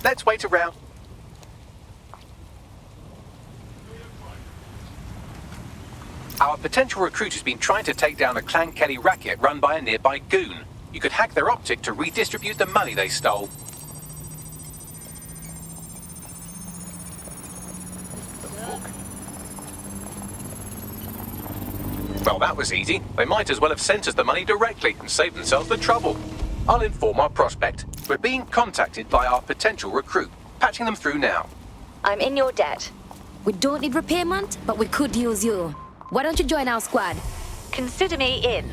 Let's wait around. Our potential recruit has been trying to take down a Clan Kelly racket run by a nearby goon. You could hack their optic to redistribute the money they stole. Well, that was easy. They might as well have sent us the money directly and saved themselves the trouble. I'll inform our prospect. We're being contacted by our potential recruit. Patching them through now. I'm in your debt. We don't need repayment, but we could use you. Why don't you join our squad? Consider me in.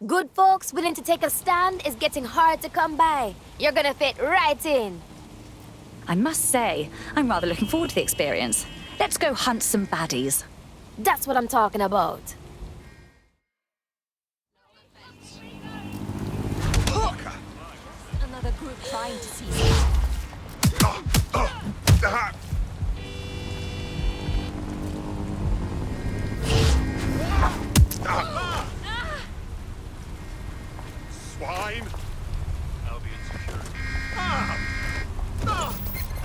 Good folks willing to take a stand is getting hard to come by. You're gonna fit right in. I must say, I'm rather looking forward to the experience. Let's go hunt some baddies. That's what I'm talking about. Another group trying to see. Swine! Albion security.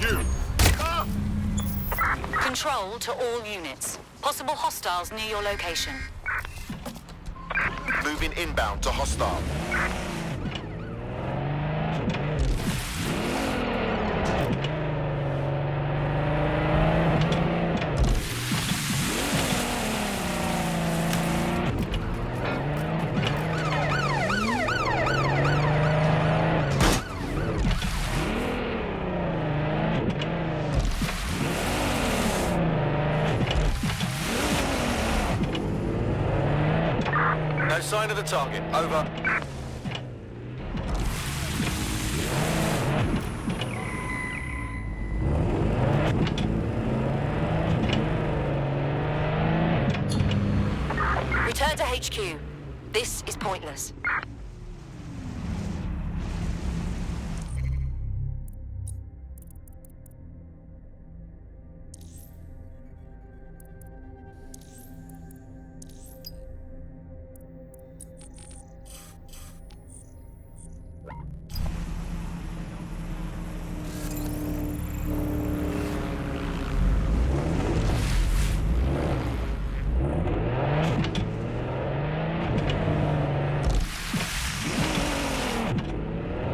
You! Control to all units. Possible hostiles near your location. Moving inbound to hostile. No sign of the target. Over. Return to HQ. This is pointless.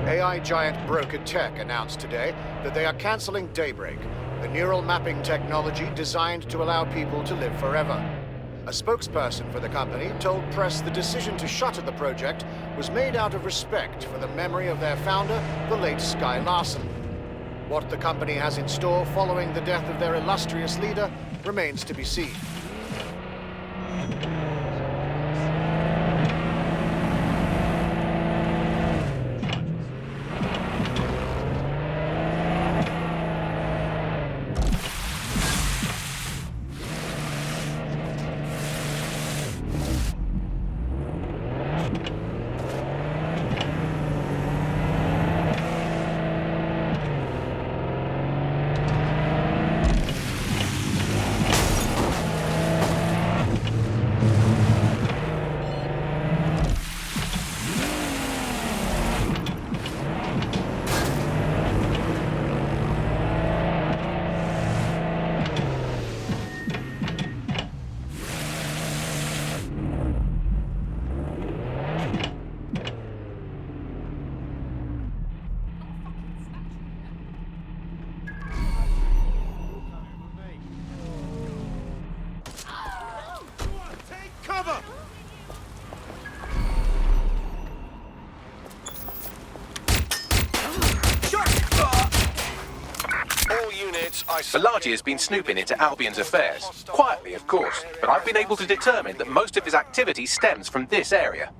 AI giant Broker Tech announced today that they are canceling Daybreak, the neural mapping technology designed to allow people to live forever. A spokesperson for the company told press the decision to shutter the project was made out of respect for the memory of their founder, the late Sky Larson. What the company has in store following the death of their illustrious leader remains to be seen. Balaji has been snooping into Albion's affairs. Quietly, of course, but I've been able to determine that most of his activity stems from this area.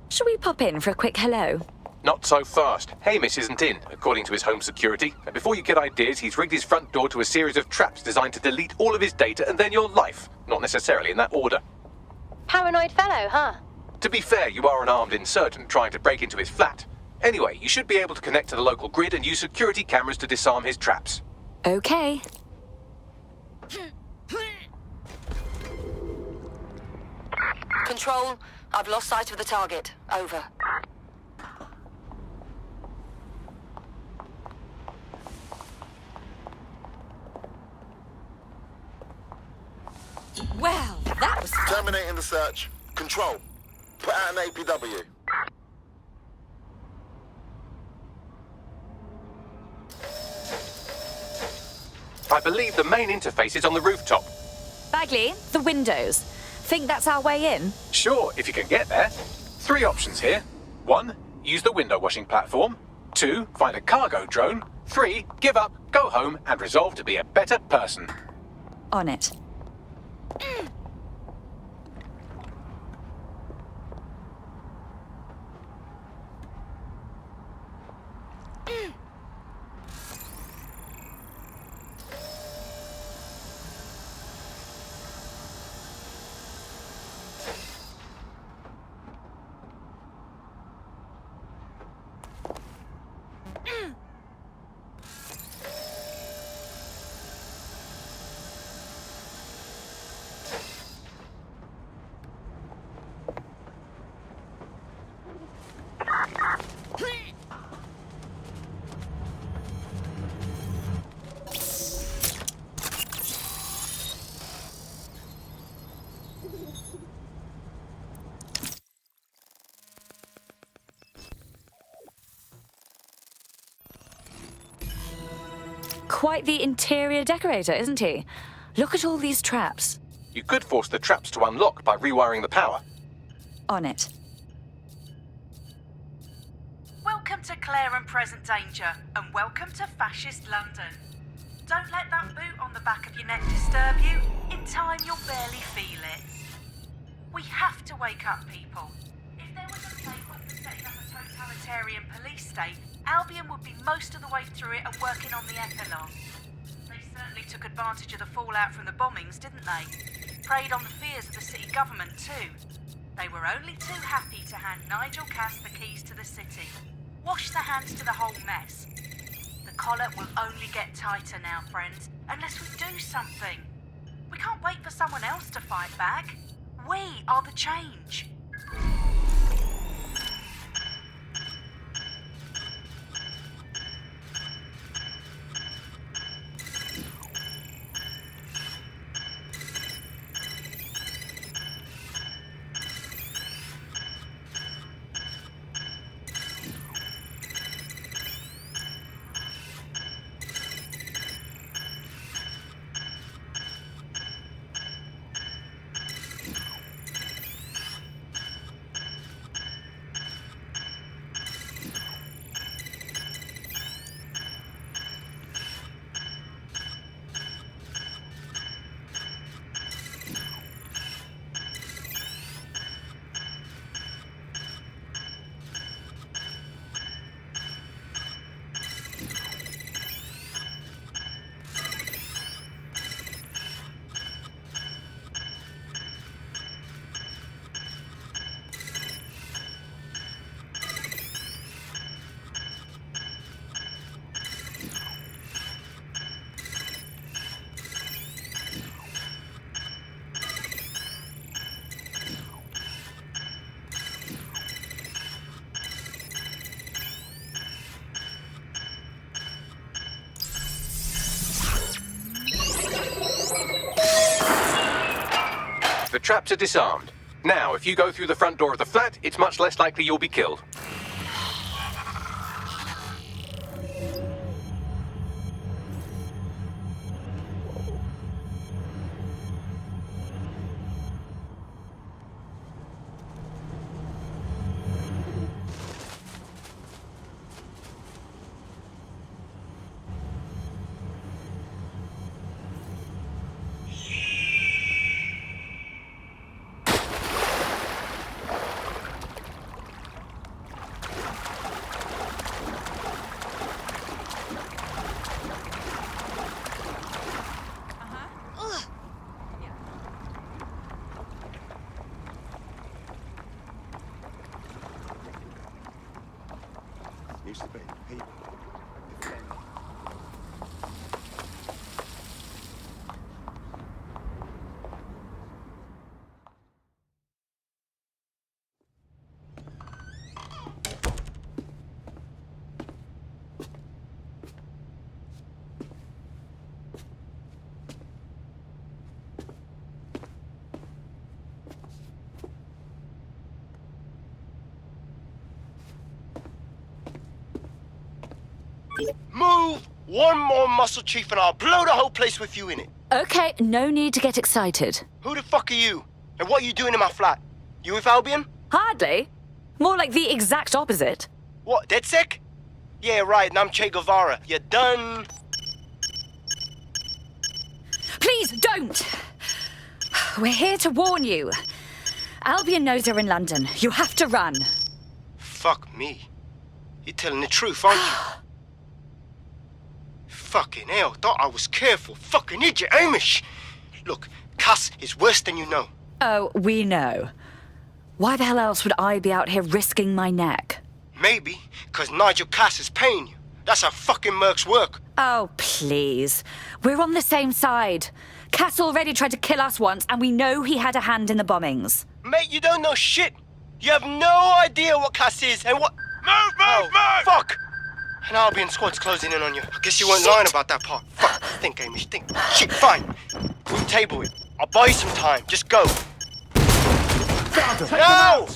Shall we pop in for a quick hello? Not so fast. Hamish isn't in, according to his home security. And before you get ideas, he's rigged his front door to a series of traps designed to delete all of his data and then your life. Not necessarily in that order. Paranoid fellow, huh? To be fair, you are an armed insurgent trying to break into his flat. Anyway, you should be able to connect to the local grid and use security cameras to disarm his traps. Okay. Control, I've lost sight of the target. Over. Well, that was fun. Terminating the search. Control. Put out an APW. I believe the main interface is on the rooftop. Bagley, the windows. Think that's our way in? Sure, if you can get there. 3 options here. 1, use the window washing platform. 2, find a cargo drone. 3, give up, go home, and resolve to be a better person. On it. Quite the interior decorator, isn't he? Look at all these traps. You could force the traps to unlock by rewiring the power. On it. Welcome to Claire and Present Danger, and welcome to Fascist London. Don't let that boot on the back of your neck disturb you. In time, you'll barely feel it. We have to wake up people. If there was a playbook for setting up a totalitarian police state, Albion would be most of the way through it and working on the epilogue. They certainly took advantage of the fallout from the bombings, didn't they? Preyed on the fears of the city government too. They were only too happy to hand Nigel Cass the keys to the city. Wash their hands to the whole mess. The collar will only get tighter now, friends, unless we do something. We can't wait for someone else to fight back. We are the change. The traps are disarmed. Now, if you go through the front door of the flat, it's much less likely you'll be killed. used to be. People. Defending. Move one more muscle, Chief, and I'll blow the whole place with you in it. Okay, no need to get excited. Who the fuck are you? And what are you doing in my flat? You with Albion? Hardly. More like the exact opposite. What, DedSec? Yeah, right, and I'm Che Guevara. You done? Please don't! We're here to warn you. Albion knows you're in London. You have to run. Fuck me. You're telling the truth, aren't you? Fucking hell, thought I was careful. Fucking idiot, Amish. Look, Cass is worse than you know. Oh, we know. Why the hell else would I be out here risking my neck? Maybe, because Nigel Cass is paying you. That's how fucking mercs work. Oh, please. We're on the same side. Cass already tried to kill us once, and we know he had a hand in the bombings. Mate, you don't know shit. You have no idea what Cass is and what... Move! Fuck! An Albion squad's closing in on you. I guess you weren't lying about that part. Fuck, think, Amish, think. Shit, fine. We'll table it. I'll buy you some time. Just go. No!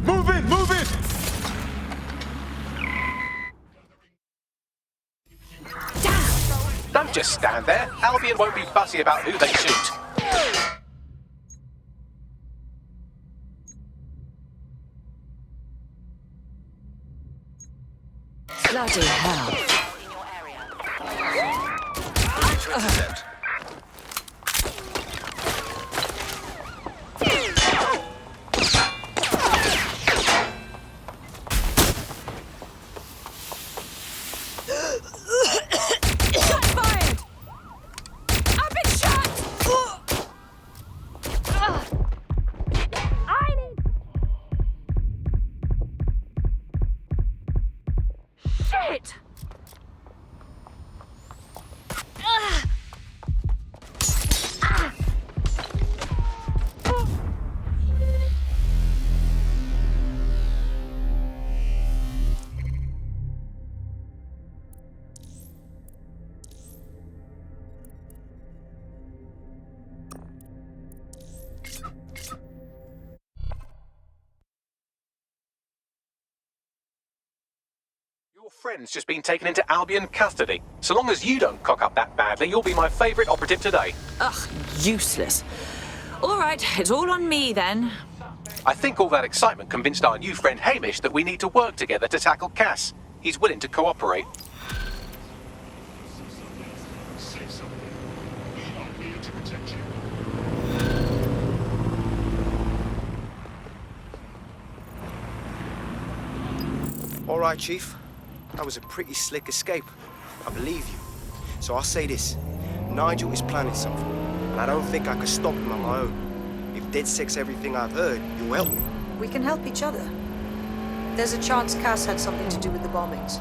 Move it! Move it! Don't just stand there. Albion won't be fussy about who they shoot. Bloody hell. Your friend's just been taken into Albion custody. So long as you don't cock up that badly, you'll be my favourite operative today. Ugh, useless. All right, it's all on me then. I think all that excitement convinced our new friend Hamish that we need to work together to tackle Cass. He's willing to cooperate. All right, Chief. That was a pretty slick escape. I believe you. So I'll say this. Nigel is planning something, and I don't think I could stop him on my own. If DedSec's everything I've heard, you'll help me. We can help each other. There's a chance Cass had something to do with the bombings.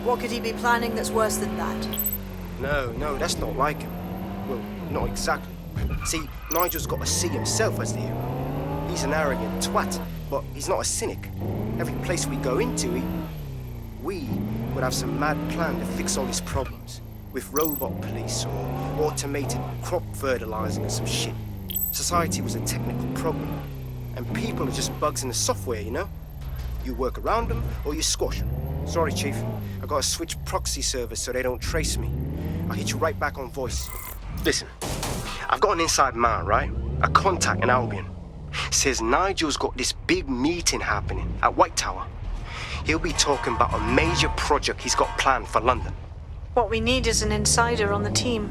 What could he be planning that's worse than that? No, that's not like him. Well, not exactly. See, Nigel's got to see himself as the hero. He's an arrogant twat, but he's not a cynic. Every place we go into, we would have some mad plan to fix all his problems. With robot police or automated crop fertilizing or some shit. Society was a technical problem. And people are just bugs in the software, you know? You work around them or you squash them. Sorry, Chief. I gotta switch proxy servers so they don't trace me. I'll hit you right back on voice. Listen, I've got an inside man, right? A contact in Albion. Says Nigel's got this big meeting happening at White Tower. He'll be talking about a major project he's got planned for London. What we need is an insider on the team.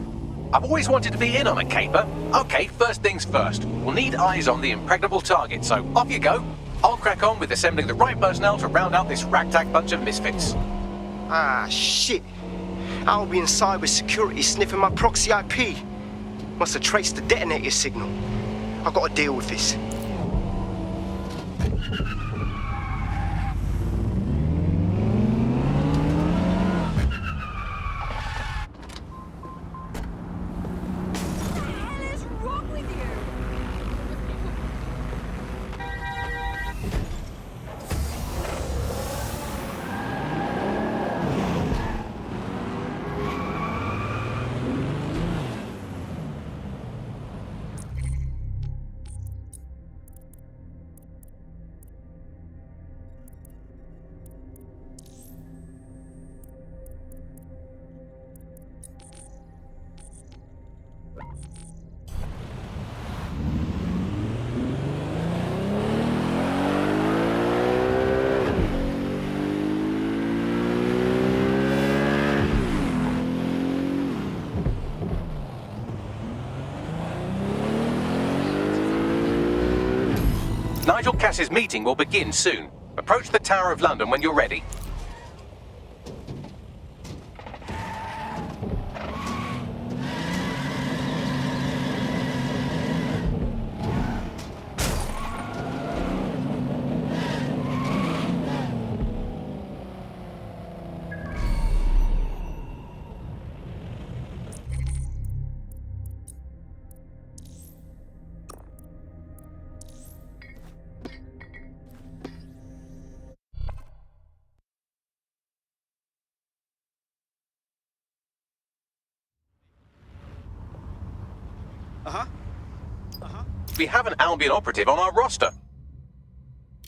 I've always wanted to be in on a caper. Okay, first things first. We'll need eyes on the impregnable target, so off you go. I'll crack on with assembling the right personnel to round out this ragtag bunch of misfits. Ah, shit. Albion cybersecurity sniffing my proxy IP. Must have traced the detonator signal. I've got to deal with this. Nigel Cass's meeting will begin soon. Approach the Tower of London when you're ready. We have an Albion operative on our roster.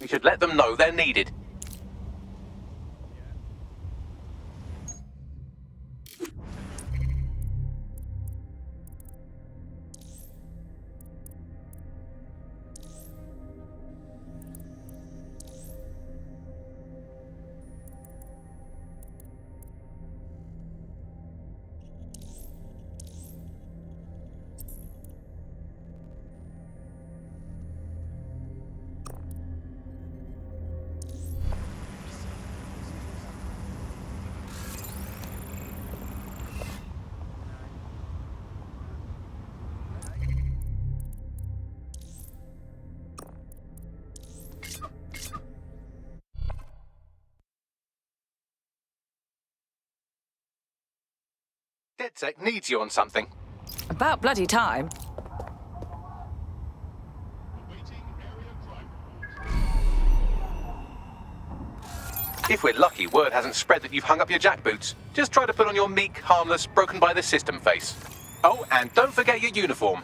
We should let them know they're needed. DedSec needs you on something. About bloody time. If we're lucky, word hasn't spread that you've hung up your jackboots. Just try to put on your meek, harmless, broken by the system face. Oh, and don't forget your uniform.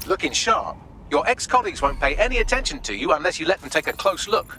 Looking sharp. Your ex-colleagues won't pay any attention to you unless you let them take a close look.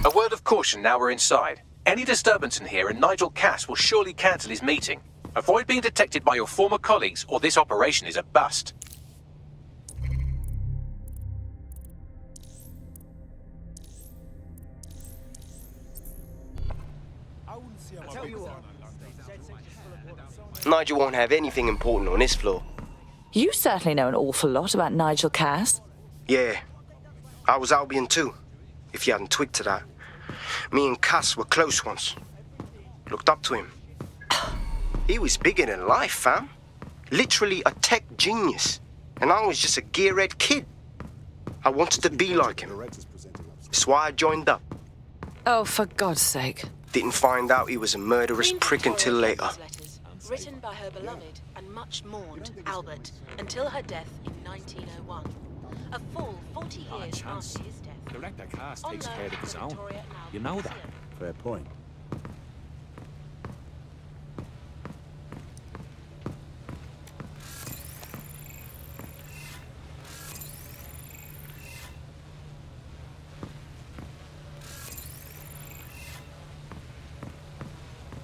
A word of caution now we're inside. Any disturbance in here and Nigel Cass will surely cancel his meeting. Avoid being detected by your former colleagues or this operation is a bust. Nigel won't have anything important on this floor. You certainly know an awful lot about Nigel Cass. Yeah, I was Albion too, if you hadn't twigged to that. Me and Cass were close once. Looked up to him. He was bigger than life, fam. Literally a tech genius. And I was just a gearhead kid. I wanted to be like him. That's why I joined up. Oh, for God's sake. Didn't find out he was a murderous prick until later. Written by her beloved and much mourned Albert until her death in 1901. A full 40 years after his death. Director Cass takes care of his own. You know that. Fair point.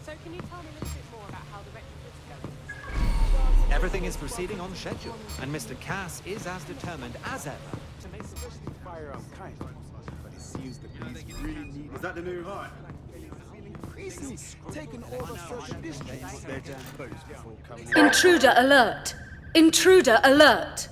So can you tell me a little bit more about how the retrofit's going? Everything is proceeding on schedule, and Mr. Cass is as determined as ever to make Firearm kind, but it seems the police really need. Was that the new hire? Crazy, taking over certain districts. Their damn boats before coming in. Intruder alert! Intruder alert!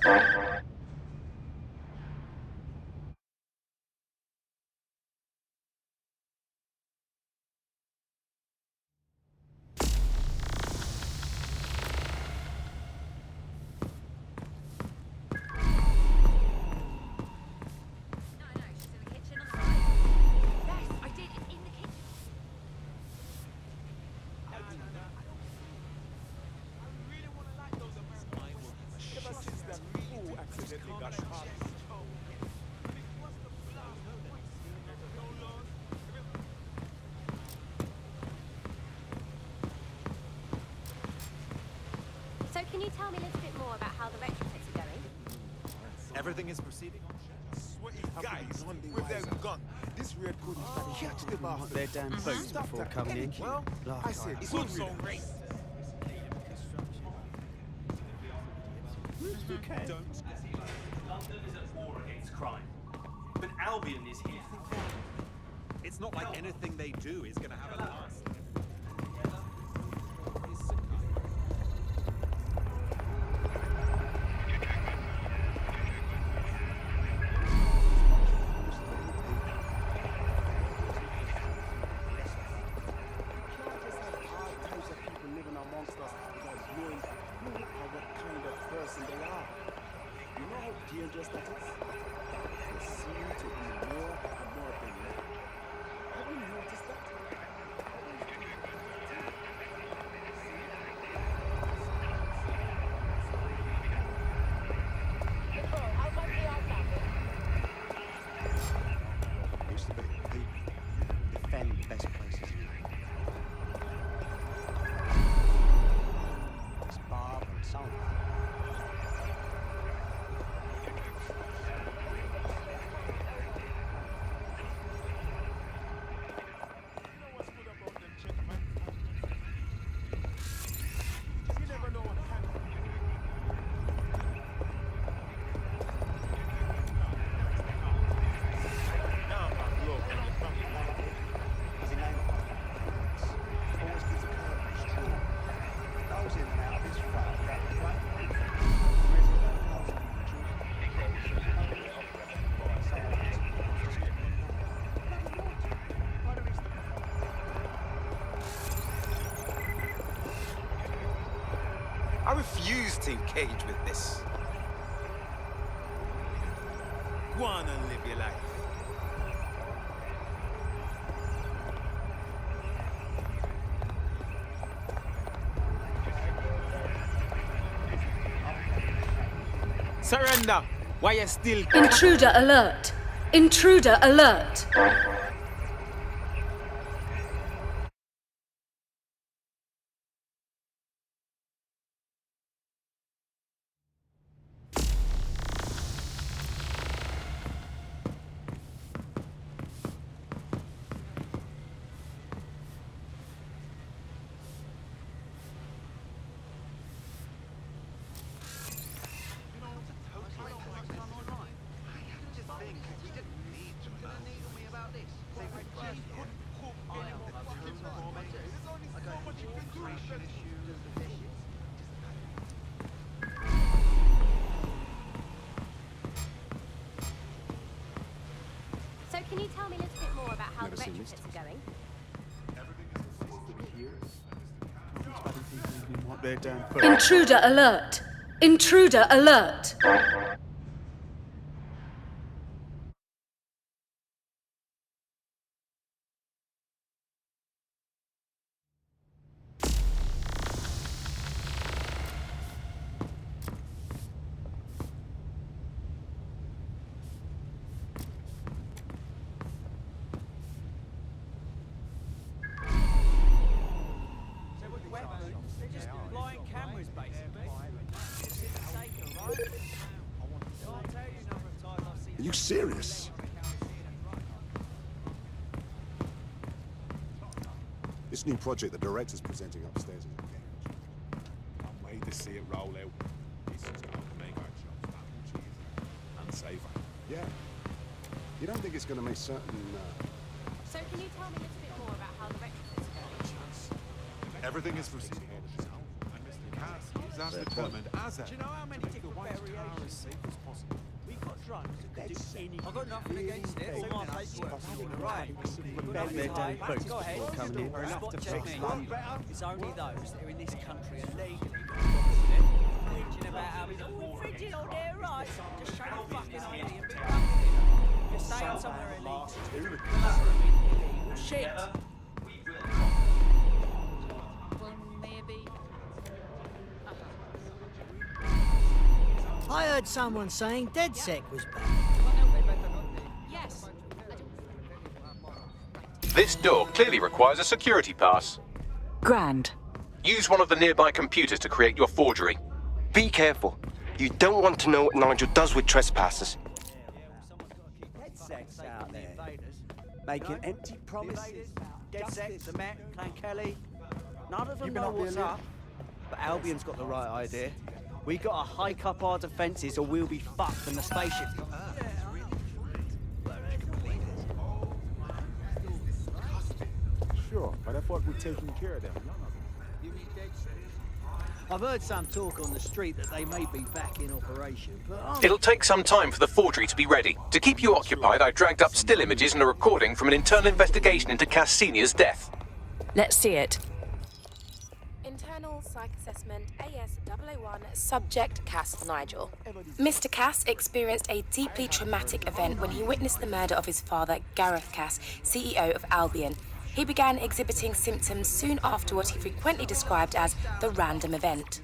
So can you tell me a little bit more about how the retrofits are going? Everything is proceeding on schedule. Guys, with their gun, this red hoodie's got to catch them off their damn boats before coming in. Well, I said, it's all so great. London is at war against crime, but Albion is here. It's not like anything they do is going to have a last. I refuse to engage with this. Go on and live your life. Surrender. Why you still... Intruder alert! Intruder alert! So can you tell me a little bit more about how the retrofits are going? Intruder alert! Intruder alert! Are you serious? This new project the director's presenting upstairs is a game. Can't wait to see it roll out. This is going to make our jobs that much easier and safer. Yeah. You don't think it's going to make certain... So can you tell me a little bit more about how the retrofits are going? Everything is proceeding. And Mr. Cass is as determined as ever. Do you know how many different variations? As safe as possible. We've got drones that can do anything. I've got nothing against it. All my paperwork's in order. Right. Go ahead. Coming in Spot enough to check fix me. London. It's only those that are in this country illegally. Whinging about how we don't infringing on their rights. Just show your fucking ID and be done with it. If you're staying somewhere illegal, illegal shit. Well, maybe. I heard someone saying DedSec was back. Yes. This door clearly requires a security pass. Grand. Use one of the nearby computers to create your forgery. Be careful. You don't want to know what Nigel does with trespassers. DedSec's out there. Making empty promises. DedSec, the Met, Clan Kelly. None of them know what's up. But Albion's got the right idea. We gotta hike up our defences or we'll be fucked from the spaceship. Sure, but I thought we'd taken care of them. I've heard some talk on the street that they may be back in operation, but It'll take some time for the forgery to be ready. To keep you occupied, I dragged up still images and a recording from an internal investigation into Cass Senior's death. Let's see it. Internal Psych Assessment AS001 Subject Cass Nigel. Mr. Cass experienced a deeply traumatic event when he witnessed the murder of his father, Gareth Cass, CEO of Albion. He began exhibiting symptoms soon after what he frequently described as the random event.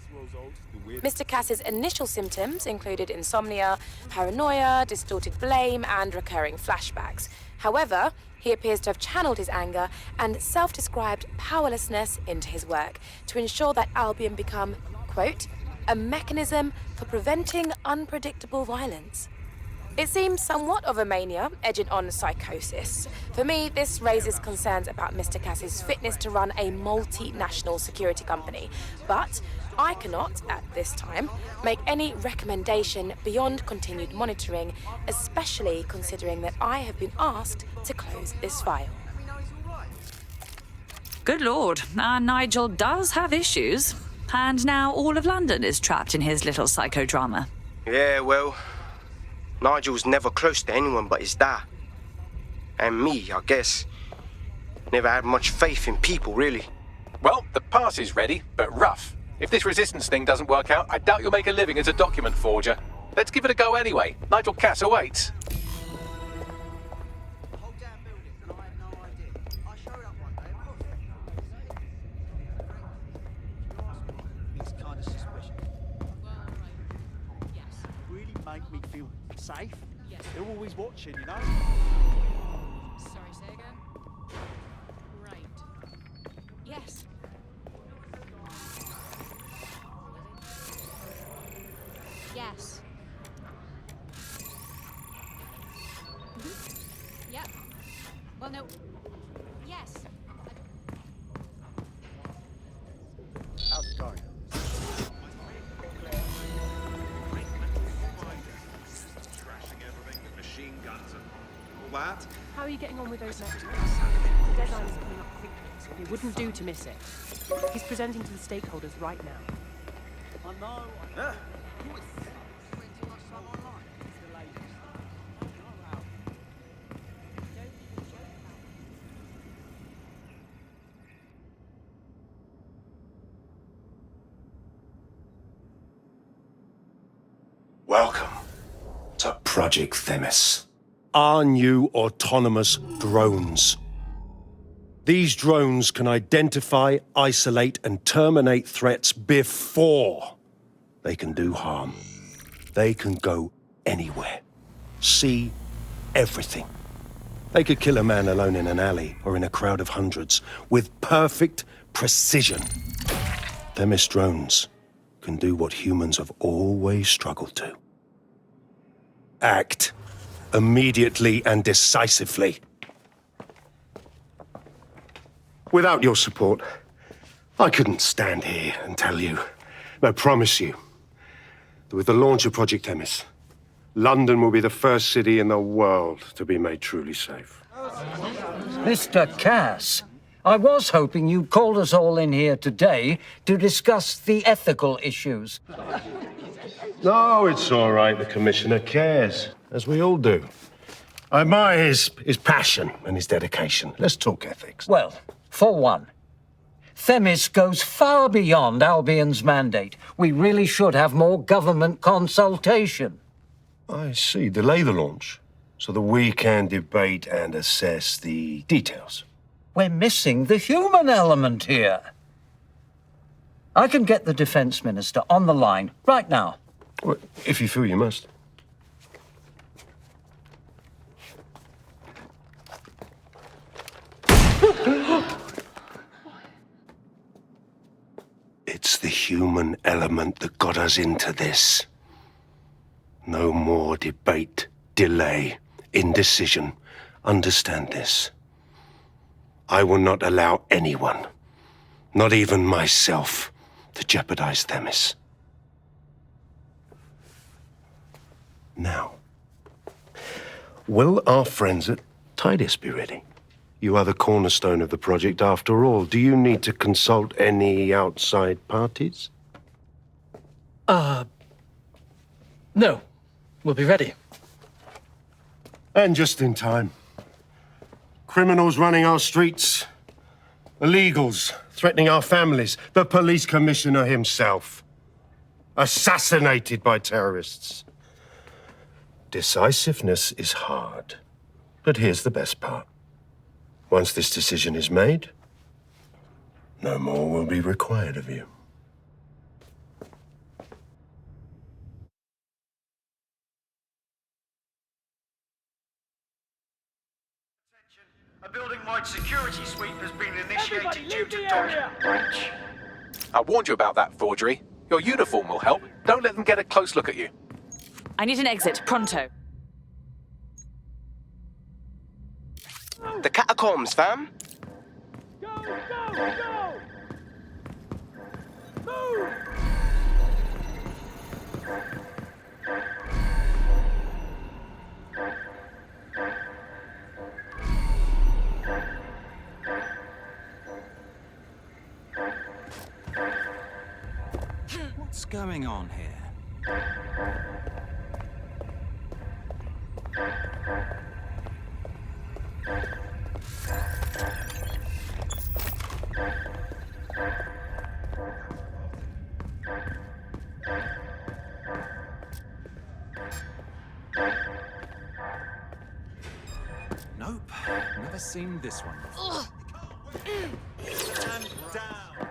Mr. Cass's initial symptoms included insomnia, paranoia, distorted blame, and recurring flashbacks. However, he appears to have channeled his anger and self-described powerlessness into his work to ensure that Albion become, quote, a mechanism for preventing unpredictable violence. It seems somewhat of a mania, edging on psychosis. For me, this raises concerns about Mr. Cass's fitness to run a multinational security company. But I cannot, at this time, make any recommendation beyond continued monitoring, especially considering that I have been asked to close this file. Good lord, our Nigel does have issues. And now all of London is trapped in his little psychodrama. Yeah, well, Nigel's never close to anyone but his dad. And me, I guess. Never had much faith in people, really. Well, the pass is ready, but rough. If this resistance thing doesn't work out, I doubt you'll make a living as a document forger. Let's give it a go anyway. Nigel Cass awaits. It's kind of suspicious. Really make me feel safe. Yes. They're always watching, you know? Sorry, say again? Right. Yes. Yes. Yep. Well, no. Yes. How's it going? Trashing everything with machine guns and that. How are you getting on with those lectures? The deadline is coming up quickly. It wouldn't do to miss it. He's presenting to the stakeholders right now. I know. Yeah. Welcome to Project Themis. Our new autonomous drones. These drones can identify, isolate, and terminate threats before they can do harm. They can go anywhere, see everything. They could kill a man alone in an alley or in a crowd of hundreds with perfect precision. Themis drones can do what humans have always struggled to. Act immediately and decisively. Without your support, I couldn't stand here and tell you, no, promise you, that with the launch of Project Themis, London will be the first city in the world to be made truly safe. Mr. Cass, I was hoping you called us all in here today to discuss the ethical issues. No, it's all right. The Commissioner cares, as we all do. I admire his passion and his dedication. Let's talk ethics. Well, for one, Themis goes far beyond Albion's mandate. We really should have more government consultation. I see. Delay the launch so that we can debate and assess the details. We're missing the human element here. I can get the Defense Minister on the line right now. Well, if you feel you must. It's the human element that got us into this. No more debate, delay, indecision. Understand this. I will not allow anyone, not even myself, to jeopardize Themis. Now, will our friends at Tidus be ready? You are the cornerstone of the project after all. Do you need to consult any outside parties? No. We'll be ready. And just in time. Criminals running our streets, illegals threatening our families, the police commissioner himself, assassinated by terrorists. Decisiveness is hard, but here's the best part. Once this decision is made, no more will be required of you. A building-wide security sweep has been initiated due to document breach. I warned you about that forgery. Your uniform will help. Don't let them get a close look at you. I need an exit, pronto. The catacombs, fam. Go! Move! What's going on here? Nope, never seen this one before. Stand down.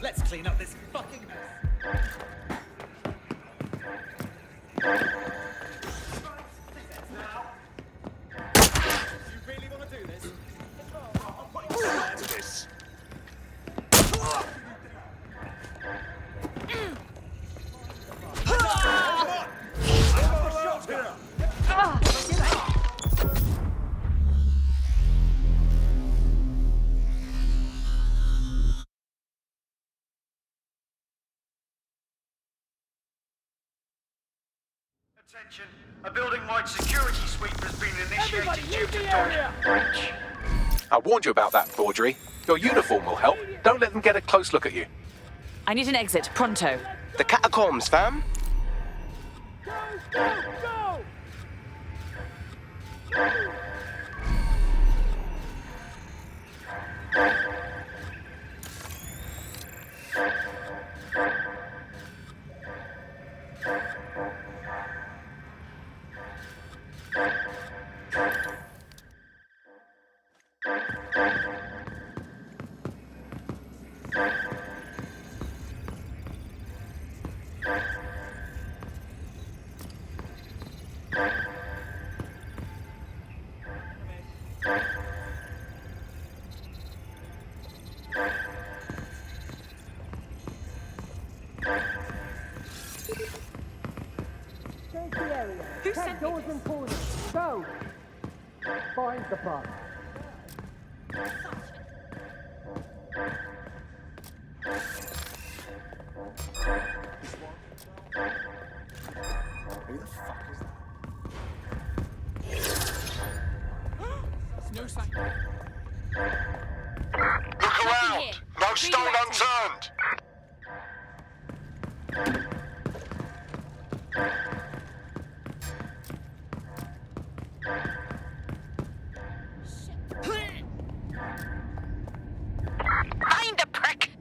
Let's clean up this fucking mess. You really want to do this? I'll put you to this. Attention, a building-wide security sweep has been initiated due to dodge breach. I warned you about that forgery. Your uniform will help. Don't let them get a close look at you. I need an exit, pronto. The catacombs, fam. Check doors and corners. Go! Find the bug. Who the fuck is that? No sign. Look around! No stone unturned! Find the prick!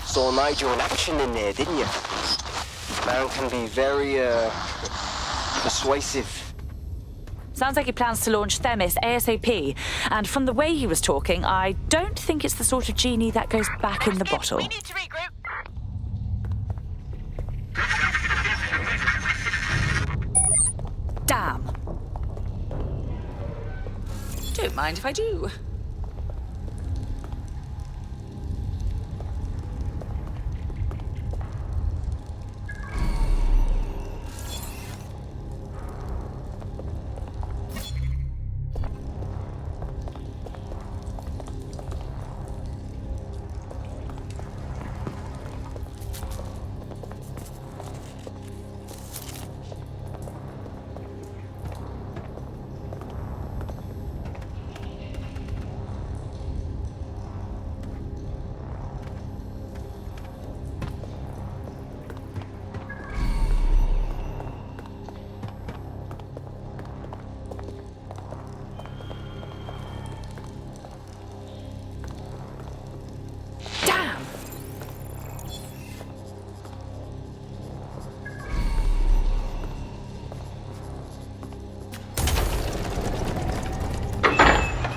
Saw Nigel in action in there, didn't you? Man can be very, persuasive. Sounds like he plans to launch Themis ASAP. And from the way he was talking, I don't think it's the sort of genie that goes back in the bottle. We need to regroup. Damn. Don't mind if I do.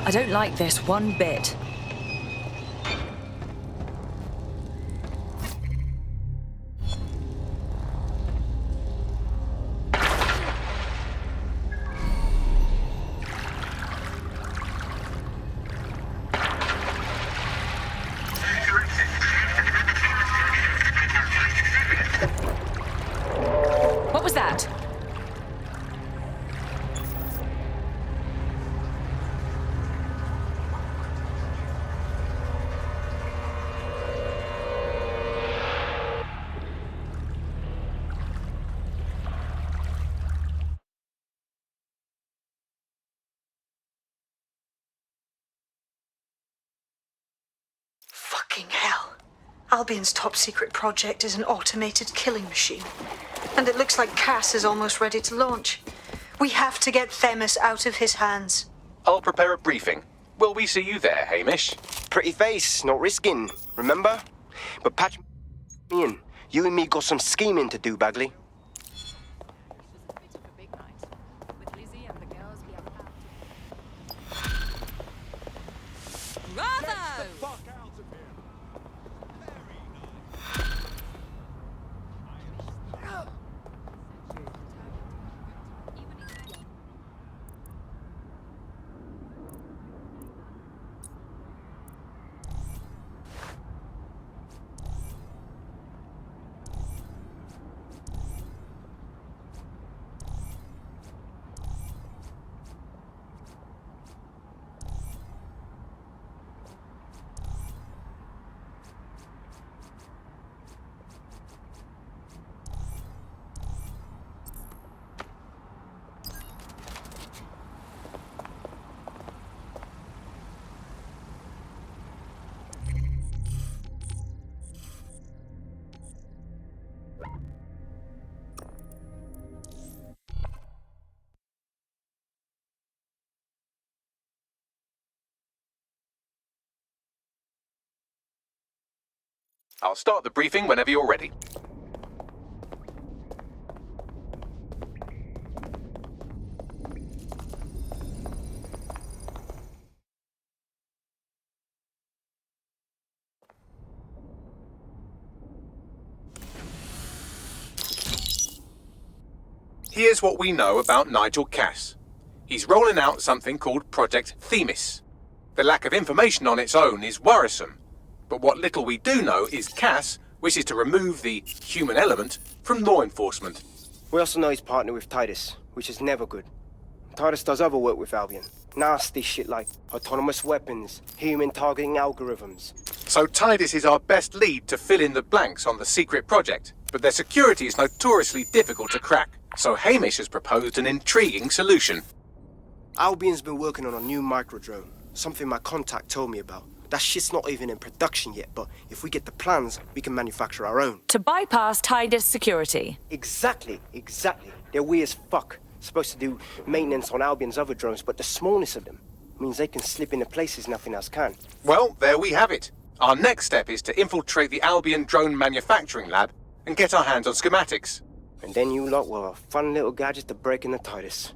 I don't like this one bit. What was that? Fucking hell. Albion's top secret project is an automated killing machine. And it looks like Cass is almost ready to launch. We have to get Themis out of his hands. I'll prepare a briefing. Will we see you there, Hamish? Pretty face, not risking, remember? But patch me in. You and me got some scheming to do, Bagley. I'll start the briefing whenever you're ready. Here's what we know about Nigel Cass. He's rolling out something called Project Themis. The lack of information on its own is worrisome, but what little we do know is Cass wishes to remove the human element from law enforcement. We also know he's partnered with Titus, which is never good. Titus does other work with Albion. Nasty shit like autonomous weapons, human targeting algorithms. So Titus is our best lead to fill in the blanks on the secret project, but their security is notoriously difficult to crack. So Hamish has proposed an intriguing solution. Albion's been working on a new micro-drone, something my contact told me about. That shit's not even in production yet, but if we get the plans, we can manufacture our own. To bypass Titus security. Exactly. They're weird as fuck. Supposed to do maintenance on Albion's other drones, but the smallness of them means they can slip into places nothing else can. Well, there we have it. Our next step is to infiltrate the Albion drone manufacturing lab and get our hands on schematics. And then you lot will have a fun little gadget to break in the Titus.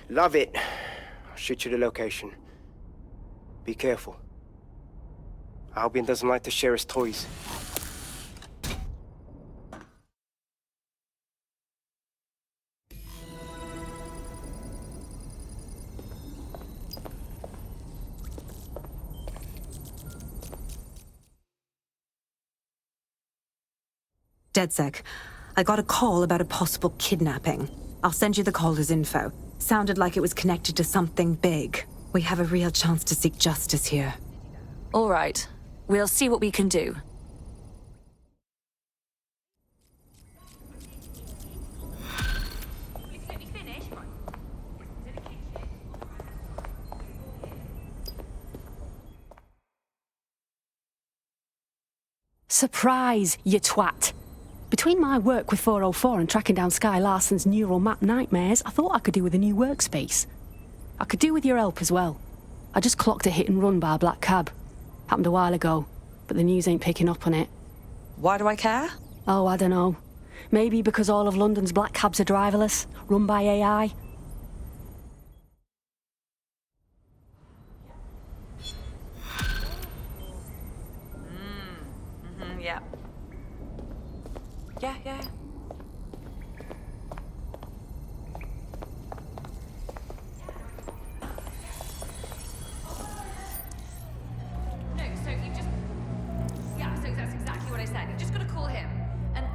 Love it. I'll shoot you the location. Be careful. Albion doesn't like to share his toys. DedSec, I got a call about a possible kidnapping. I'll send you the caller's info. Sounded like it was connected to something big. We have a real chance to seek justice here. All right. We'll see what we can do. Surprise, you twat. Between my work with 404 and tracking down Sky Larson's neural map nightmares, I thought I could do with a new workspace. I could do with your help as well. I just clocked a hit and run by a black cab. Happened a while ago, but the news ain't picking up on it. Why do I care? Oh, I don't know. Maybe because all of London's black cabs are driverless, run by AI. Yeah. Yeah. No, so you just... Yeah, so that's exactly what I said. You're just gonna call him, and...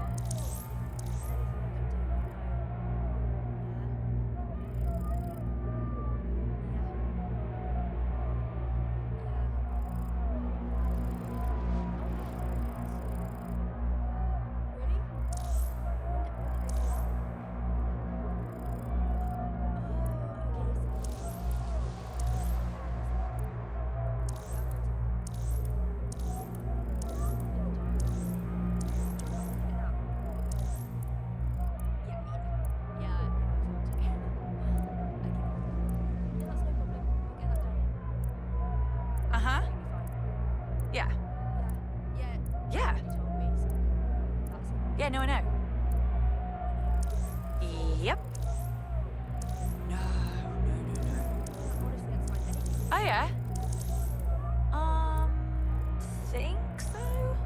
Yeah, no, I know. Yep. No. Oh, yeah? Think so?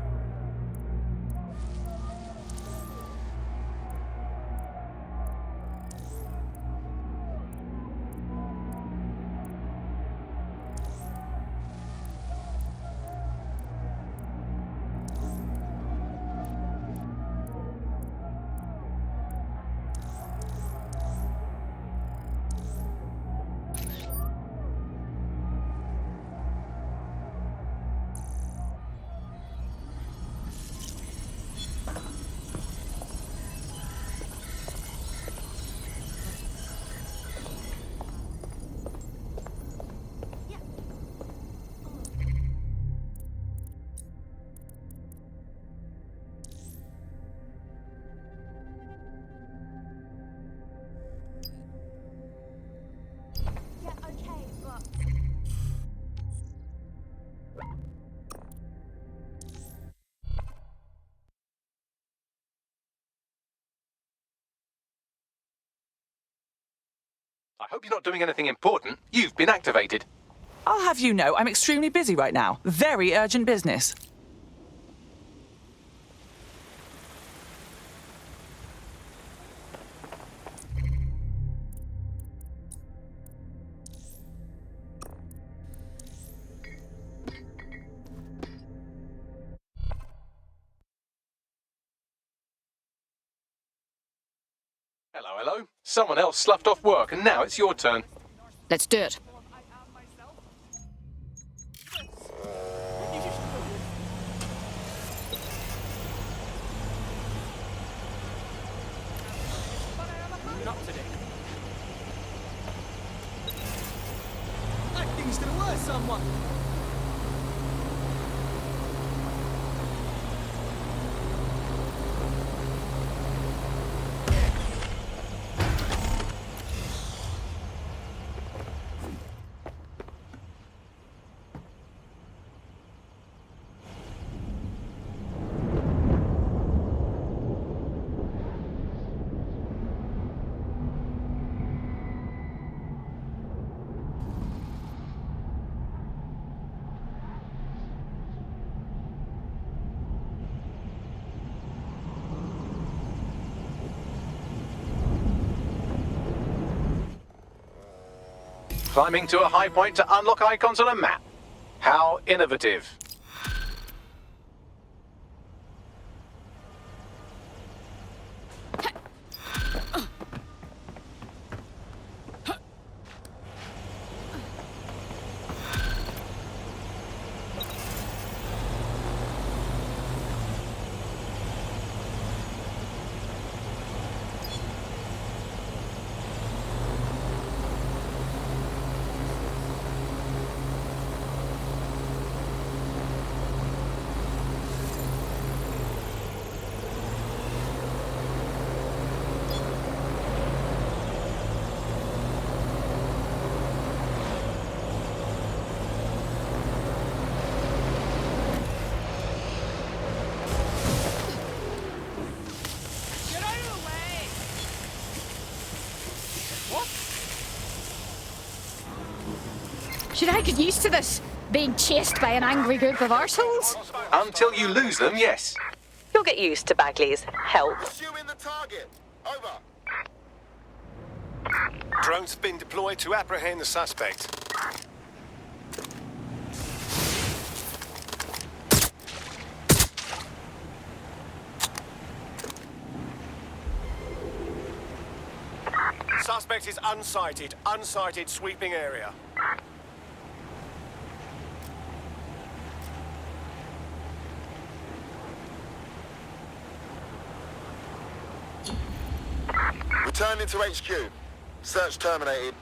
I hope you're not doing anything important. You've been activated. I'll have you know I'm extremely busy right now. Very urgent business. Hello, hello. Someone else sloughed off work and now it's your turn. Let's do it. Not today. That thing's gonna hurt someone. Climbing to a high point to unlock icons on a map. How innovative. Should I get used to this? Being chased by an angry group of arseholes? Until you lose them, yes. You'll get used to Bagley's help. Pursuing the target. Over. Drones have been deployed to apprehend the suspect. Suspect is unsighted. Unsighted sweeping area. Returning to HQ. Search terminated.